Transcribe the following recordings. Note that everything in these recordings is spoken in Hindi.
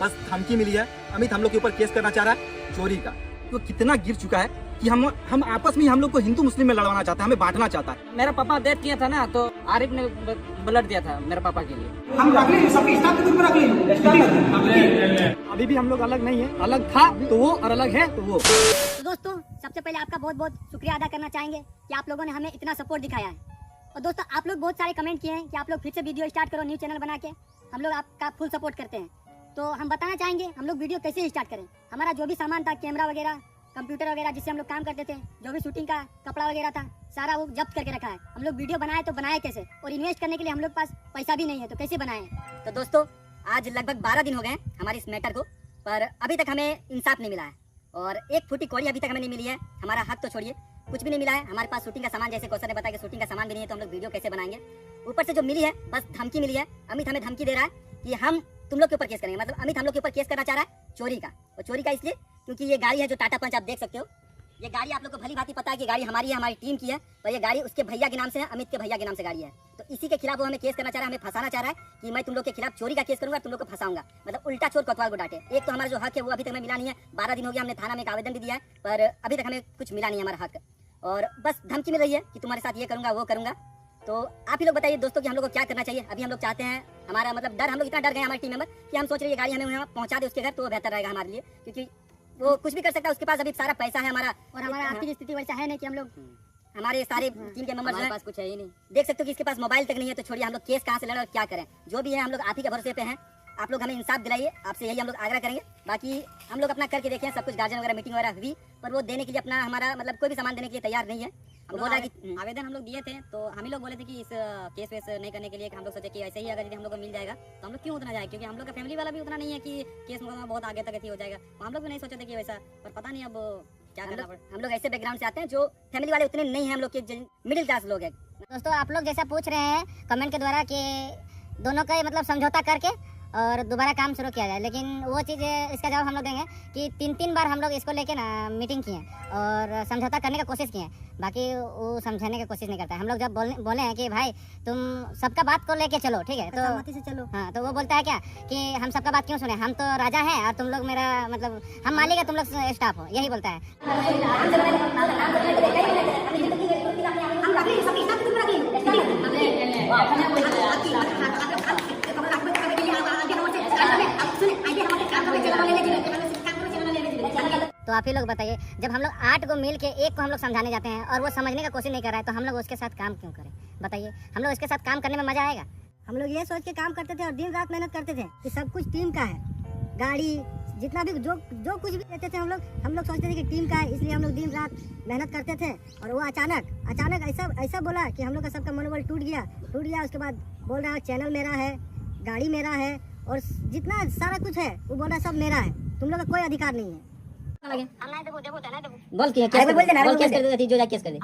बस धमकी मिली है, अमित हम लोग के ऊपर केस करना चाह रहा है चोरी का। तो कितना गिर चुका है कि हम आपस में हम लोग को हिंदू मुस्लिम में लड़वाना चाहता है, हमें बांटना चाहता है। मेरा पापा डेथ किया था ना, तो आरिफ ने ब्लड दिया था मेरे पापा के लिए। हम रख लें, सबके स्टाफ के ग्रुप में रख लें। अभी भी हम लोग अलग नहीं है, अलग था तो वो और अलग है तो वो। तो दोस्तों, सबसे पहले आपका बहुत बहुत शुक्रिया अदा करना चाहेंगे कि आप लोगों ने हमें इतना सपोर्ट दिखाया है। और दोस्तों, आप लोग बहुत सारे कमेंट किए हैं कि आप लोग फिर से वीडियो स्टार्ट करो, न्यू चैनल बना के। हम लोग आपका फुल सपोर्ट करते हैं। तो हम बताना चाहेंगे हम लोग वीडियो कैसे स्टार्ट करें। हमारा जो भी सामान था, कैमरा वगैरह, कंप्यूटर वगैरह जिससे हम लोग काम करते थे, जो भी शूटिंग का कपड़ा वगैरह था, सारा वो जब्त करके रखा है। हम लोग वीडियो बनाए तो बनाए कैसे, और इन्वेस्ट करने के लिए हम लोग पास पैसा भी नहीं है, तो कैसे बनाए। तो दोस्तों, आज लगभग 12 दिन हो गए हमारे इस मैटर को, पर अभी तक हमें इंसाफ नहीं मिला है और एक फूटी कौड़ी अभी तक हमें नहीं मिली है। हमारा हक तो छोड़िए, कुछ भी नहीं मिला है। हमारे पास शूटिंग का सामान, जैसे कौशल ने बताया कि शूटिंग का सामान भी नहीं है, तो हम लोग वीडियो कैसे बनाएंगे। ऊपर से जो मिली है बस धमकी मिली है। अमित हमें धमकी दे रहा है कि हम तुम लोग के ऊपर केस करेंगे। मतलब अमित हम लोग के ऊपर केस करना चाह रहा है चोरी का। और चोरी का इसलिए क्योंकि ये गाड़ी है जो टाटा पंच आप देख सकते हो। ये गाड़ी आप लोग को भली भांति पता है कि गाड़ी हमारी है, हमारी टीम की है, पर ये गाड़ी उसके भैया के नाम से है, अमित के भैया के नाम से गाड़ी है। तो इसी के खिलाफ वो हमें केस करना चाह रहा है, हमें फंसाना चाह रहा है कि मैं तुम लोग के खिलाफ चोरी का केस करूंगा, तुम लोग को फंसाऊंगा। मतलब उल्टा चोर कोतवाल को डांटे। एक तो हमारा जो हक है वो अभी तक हमें मिला नहीं है। 12 दिन हो गया, हमने थाना में एक आवेदन भी दिया है, पर अभी तक हमें कुछ मिला नहीं है हमारा हक। और बस धमकी मिल रही है कि तुम्हारे साथ ये करूंगा वो करूंगा। तो आप ही लोग बताइए दोस्तों कि हम लोग को क्या करना चाहिए। अभी हम लोग चाहते हैं, हमारा मतलब डर, हम लोग इतना डर गए हमारे टीम मेंबर कि हम सोच रहे हैं गाड़ी हमें वहाँ पहुंचा दे उसके घर, तो वो बेहतर रहेगा हमारे लिए, क्योंकि वो कुछ भी कर सकता है। उसके पास अभी सारा पैसा है हमारा, और हमारा आर्थिक स्थिति वैसा है नहीं कि हम लोग, हमारे सारे टीम के मेंबर्स हैं, पास कुछ है ही नहीं। देख सकते हो कि इसके पास मोबाइल तक नहीं है, तो छोड़िए हम लोग केस कहाँ से लड़े और क्या करें। जो भी है हम लोग आप ही के भरोसे पे हैं। आप लोग हमें इंसाफ दिलाइए, आपसे यही हम लोग आग्रह करेंगे। बाकी हम लोग अपना करके देखें, सब कुछ गार्जियन वगैरह मीटिंग वगैरह हुई, पर वो देने के लिए अपना हमारा मतलब कोई भी सामान देने के लिए तैयार नहीं है। वो बोला कि आवेदन हम लोग दिए थे, तो हम ही लोग बोले थे कि इस केस वेस नहीं करने के लिए हम लोग सोचे कि ऐसे ही अगर यदि हम लोग को मिल जाएगा तो हम लोग क्यों उतना जाए, क्योंकि हम लोग का फैमिली वाला भी उतना नहीं है कि केस मुकदमा बहुत आगे तक हो जाएगा। हम लोग भी नहीं सोचे थे कि वैसा, पर पता नहीं अब क्या करना पड़े। हम लोग ऐसे बैकग्राउंड से आते हैं जो फैमिली वाले उतने नहीं है, हम लोग के मिडिल क्लास लोग हैं। दोस्तों, आप लोग जैसा पूछ रहे हैं कमेंट के द्वारा कि दोनों का मतलब समझौता करके और दोबारा काम शुरू किया जाए, लेकिन वो चीज़, इसका जवाब हम लोग देंगे कि 3 बार हम लोग इसको लेके ना मीटिंग किए और समझौता करने का कोशिश किए, बाकी वो समझाने की कोशिश नहीं करता है। हम लोग जब बोले हैं कि भाई तुम सबका बात को लेके चलो, ठीक है, तो सहमति से चलो। हाँ, तो वो बोलता है क्या कि हम सबका बात क्यों सुने, हम तो राजा हैं और तुम लोग मेरा मतलब हम मालिक है, तुम लोग स्टाफ हो, यही बोलता है। तो आप ही लोग बताइए, जब हम लोग 8 को मिल के एक को हम लोग समझाने जाते हैं और वो समझने का कोशिश नहीं कर रहा है, तो हम लोग उसके साथ काम क्यों करें। बताइए, हम लोग उसके साथ काम करने में मजा आएगा। हम लोग ये सोच के काम करते थे और दिन रात मेहनत करते थे कि सब कुछ टीम का है, गाड़ी जितना भी जो कुछ भी देते थे हम लोग सोचते थे कि टीम का है, इसलिए हम लोग दिन रात मेहनत करते थे। और वो अचानक ऐसा बोला कि हम लोग का सबका मनोबल टूट गया। उसके बाद बोल रहा है चैनल मेरा है, गाड़ी मेरा है, और जितना सारा कुछ है वो बोल रहा है सब मेरा है, तुम लोग का कोई अधिकार नहीं है। बोल कि केस कर दे, जो जा केस कर दे।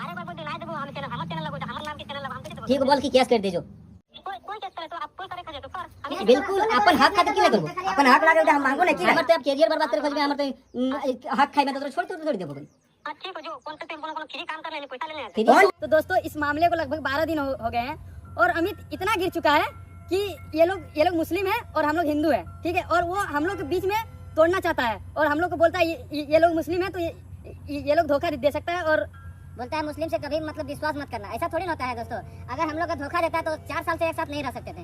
ठीक है, बोल कि केस कर दे जो। बिल्कुल अपन हक खातिर क्यों करू, अपन हक लागे हम मांगो नहीं कि हमर तो अब कैरियर बर्बाद करे खोज में हमर तो हक खाई में तो छोड़ देबो भाई। ठीक है, जो कौन से कोनो फ्री काम कर लेने, पैसा लेने आते। तो दोस्तों, इस मामले को लगभग 12 दिन हो गए हैं और अमित इतना गिर चुका है कि ये लोग मुस्लिम है और हम लोग हिंदू है, ठीक है, और वो हम लोग के बीच में तोड़ना चाहता है और हम लोग को बोलता है ये लोग मुस्लिम है तो ये लोग धोखा दे सकता है, और बोलता है मुस्लिम से कभी मतलब विश्वास मत करना। ऐसा थोड़ी होता है दोस्तों, अगर हम लोग का धोखा देता है तो 4 साल से एक साथ नहीं रह सकते थे,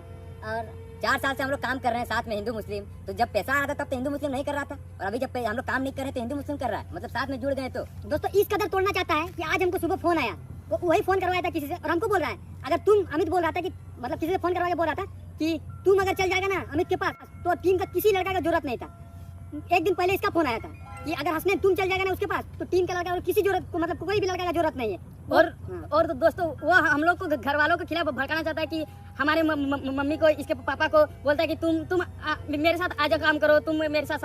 और 4 साल से हम लोग काम कर रहे हैं साथ में हिंदू मुस्लिम। तो जब पैसा आ रहा था तब तो हिंदू मुस्लिम नहीं कर रहा था, और अभी जब हम लोग काम नहीं कर रहे तो हिंदू मुस्लिम कर रहा है, मतलब साथ में जुड़ गए। तो दोस्तों, इस कदर तोड़ना चाहता है कि आज हमको सुबह फोन आया, वो वही फोन करवाया था किसी से, और हमको बोल रहा है अगर तुम, अमित बोल रहा था कि मतलब किसी से फोन करवा के बोल रहा था कि तुम अगर चल जाएगा ना अमित के पास, तो टीम का किसी लड़का का जरूरत नहीं था। एक दिन पहले इसका फोन आया था कि अगर हसनैन तुम चल जाएगा ना उसके पास, तो टीम का लड़का और किसी जरूरत को मतलब कोई भी लड़का का जरूरत नहीं है। और तो दोस्तों, वो हम लोग को घर वालों के खिलाफ भड़काना चाहता है कि हमारे मम्मी को, इसके पापा को बोलता है कि तुम मेरे साथ आज काम करो, तुम मेरे साथ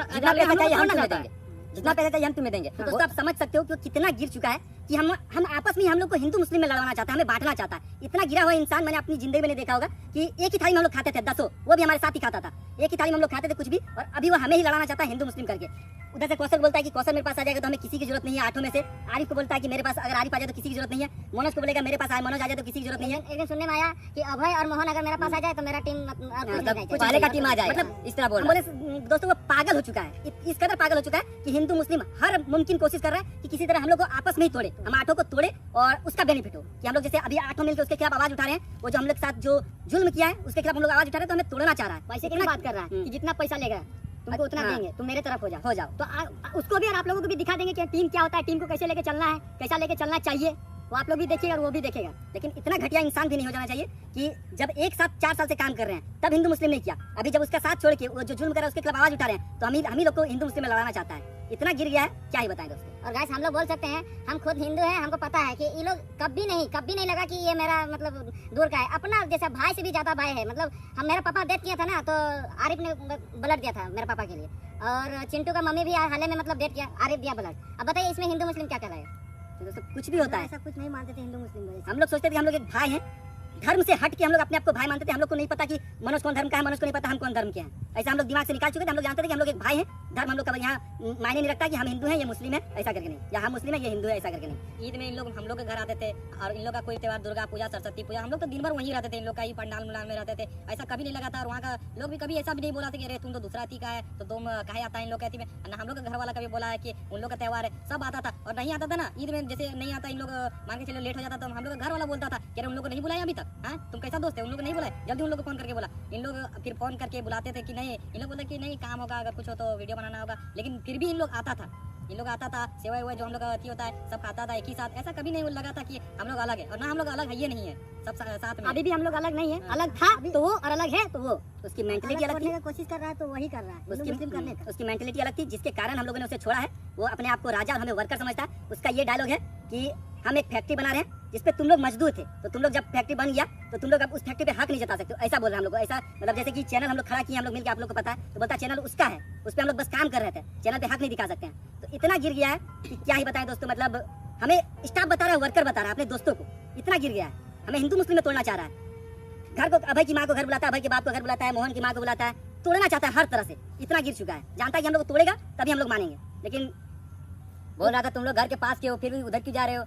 जितना पैसा चाहिए हम तुम्हें देंगे। तो दोस्तों, आप समझ सकते हो कि कितना गिर चुका है। कि हम आपस में हम लोग को हिंदू मुस्लिम में लड़वाना चाहता है, हमें बांटना चाहता है। इतना गिरा हुआ इंसान मैंने अपनी जिंदगी में नहीं देखा होगा कि एक ही थाली में हम लोग खाते थे 10, वो भी हमारे साथ ही खाता था। एक ही थाली में हम लोग खाते थे कुछ भी, और अभी वो हमें ही लड़ाना चाहता है हिंदू मुस्लिम करके। उधर से कौशल बोलता है कि कौशल मेरे पास आ जाएगा तो हमें किसी की जरूरत नहीं है 8 में से। आरिफ को बोलता है कि मेरे पास अगर आरिफ आ जाए तो किसी की जरूरत नहीं है। मनोज को बोलेगा मेरे पास आए, मनोज आ जाए तो किसी की जरूरत नहीं है। एक दिन सुनने में आया कि अभय और मोहन अगर मेरे पास आ जाए तो मेरा टीम मतलब पहले का टीम आ जाए, मतलब इस तरह बोले दोस्तों। वो पागल हो चुका है, इस कदर पागल हो चुका है कि हिंदू मुस्लिम हर मुमकिन कोशिश कर रहा है कि किसी तरह हम लोग को आपस में ही तोड़े, हम 8 को तोड़े और उसका बेनिफिट हो। कि हम लोग जैसे अभी 8 मिलकर उसके खिलाफ आवाज उठा रहे हैं, वो जो हम लोग के साथ जो जुल्म किया है उसके खिलाफ हम लोग आवाज उठा रहे हैं, तो हमें तोड़ना चाह रहा है। पैसे की बात कर रहा है कि जितना पैसा लेगा तुमको उतना देंगे, तुम मेरे तरफ हो जाओ। तो उसको भी और आप लोगों को भी दिखा देंगे कि टीम क्या होता है, टीम को कैसे लेके चलना है, कैसा लेके चलना चाहिए, वो आप लोग भी देखिएगा और वो भी देखेगा। लेकिन इतना घटिया इंसान भी नहीं हो जाना चाहिए कि जब एक साथ 4 साल से काम कर रहे हैं तब हिंदू मुस्लिम नहीं किया, अभी जब उसका साथ छोड़ के वो जो जुल्म कर रहा है उसके खिलाफ आवाज उठा रहे हैं, तो हम ही लोग को हिंदू मुस्लिम में लड़ाना चाहता है। इतना गिर गया है, क्या ही बताएं दोस्तों। और गाइस हम लोग बोल सकते हैं, हम खुद हिंदू हैं, हमको पता है कि ये लोग कभी नहीं लगा कि ये मेरा मतलब दूर का है, अपना जैसा भाई से भी ज्यादा भाई है। मतलब हम मेरा पापा डेथ किया था ना, तो आरिफ ने ब्लड दिया था मेरे पापा के लिए, और चिंटू का मम्मी भी हाल में मतलब डेथ किया, आरिफ दिया ब्लड। अब बताइए इसमें हिंदू मुस्लिम क्या कहलाएगा? तो दोस्तों कुछ भी होता है, ऐसा कुछ नहीं मानते थे हिंदू मुस्लिम। हम लोग सोचते थे कि हम लोग एक भाई हैं, धर्म से हट के हम लोग अपने आप को भाई मानते थे। हम लोग को नहीं पता कि मनोज कौन धर्म का है, मनोज को नहीं पता हम कौन धर्म के हैं। ऐसा हम लोग दिमाग से निकाल चुके थे। हम लोग जानते थे कि हम लोग एक भाई हैं, धर्म हम लोग का यहाँ मायने नहीं रखता कि हम हिंदू हैं ये मुस्लिम है ऐसा करके नहीं, या हम मुस्लिम है ये हिंदू है ऐसा करके नहीं। ईद में इन लोग हम लोग के घर आते थे, और इन लोग का कोई त्योहार दुर्गा पूजा, सरस्वती पूजा, हम लोग तो दिन भर वहीं रहते थे, इन लोग का ही पंडाल मुंडाल में रहते थे। ऐसा कभी नहीं लगा था, और वहाँ का लोग भी कभी ऐसा भी नहीं बोला था कि अरे तुम तो दूसरा थी का है तो तुम कहे आता है इन लोग कहती में ना। हम लोग का घर वाला कभी बोला है कि उन लोग का त्योहार है, सब आता था। और नहीं आता था ना ईद में, जैसे नहीं आता इन लोग मान के चलो लेट हो जाता तो हम लोग का घर वाला बोलता था कि अरे उन लोग को नहीं बुलाया अभी तक, हाँ तुम कैसा दोस्त है, उन लोग को नहीं बुलाया, जल्दी उन लोग को फोन करके बोला। इन लोग फिर फोन करके बुलाते थे कि नहीं, इन लोग बोलते कि नहीं काम होगा, अगर कुछ हो तो वीडियो बनाना होगा। लेकिन फिर भी इन लोग आता था, सेवा हुआ जो हम लोग का अति होता है सब खाता था एक ही साथ। ऐसा कभी नहीं लगा था कि हम लोग अलग है, और ना हम लोग अलग है ये नहीं है, सब साथ में। अभी भी हम लोग अलग नहीं है, अलग था तो वो और अलग है तो वो। उसकी मेंटलिटी अलग थी, कोशिश कर रहा है तो वही कर रहा है, उसकी मेंटलिटी अलग थी, जिसके कारण हम लोगों ने उसे छोड़ा है। वो अपने आप को राजा और हमें वर्कर समझता है। उसका ये डायलॉग है कि हम एक फैक्ट्री बना रहे हैं जिसपे तुम लोग मजदूर थे, तो तुम लोग जब फैक्ट्री बन गया तो तुम लोग अब उस फैक्ट्री पे हक नहीं जता सकते। ऐसा बोल रहे हैं हम लोग। ऐसा मतलब जैसे कि चैनल हम लोग खड़ा किए हम लोग मिलकर, आप लोग को पता है, तो बोलता चैनल उसका है, उस पर हम लोग बस काम कर रहे थे, चैनल पे हक नहीं दिखा सकते हैं। तो इतना गिर गया है कि क्या ही बताएं दोस्तों। मतलब हमें स्टाफ बता रहा है, वर्कर बता रहा है अपने दोस्तों को, इतना गिर गया है। हमें हिंदू मुस्लिम में तोड़ना चाह रहा है। घर को अभय की माँ को घर बुलाता है, अभय के बाप को घर बुलाता है, मोहन की माँ को बुलाता है, तोड़ना चाहता है हर तरह से। इतना गिर चुका है, जानता है कि हम लोग को तोड़ेगा तभी हम लोग मानेंगे। लेकिन बोल रहा था तुम लोग घर के पास के हो, फिर भी उधर क्यों जा रहे हो,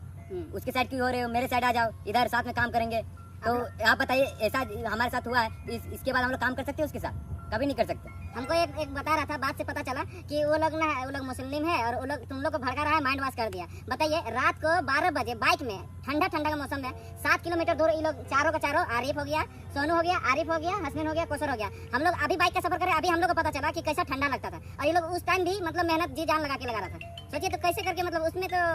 उसके साइड क्यों हो रहे हो, मेरे साइड आ जाओ, इधर साथ में काम करेंगे। तो आप बताइए, ऐसा हमारे साथ हुआ है, इसके बाद हम लोग काम कर सकते हैं उसके साथ? कभी नहीं कर सकते। हमको एक बता रहा था, बात से पता चला कि वो लोग मुस्लिम है, और वो लोग तुम लोग को भड़का रहा है, माइंड वॉश कर दिया। बताइए रात को 12 बजे बाइक में ठंडा का मौसम में 7 किलोमीटर दूर ये लोग चारों का चारों, आरिफ हो गया, सोनू हो गया, आरिफ हो गया, हसनैन हो गया, कौसर हो गया, हम लोग अभी बाइक का सफर करें, अभी हम लोग को पता चला कि कैसा ठंडा लगता था। और ये लोग उस टाइम भी मतलब मेहनत जी जान लगा के लगा रहा था। सोचिए तो कैसे करके मतलब उसमें तो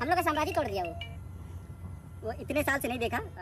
हम लोग का साम्राज्य तोड़ दिया। वो इतने साल से नहीं देखा।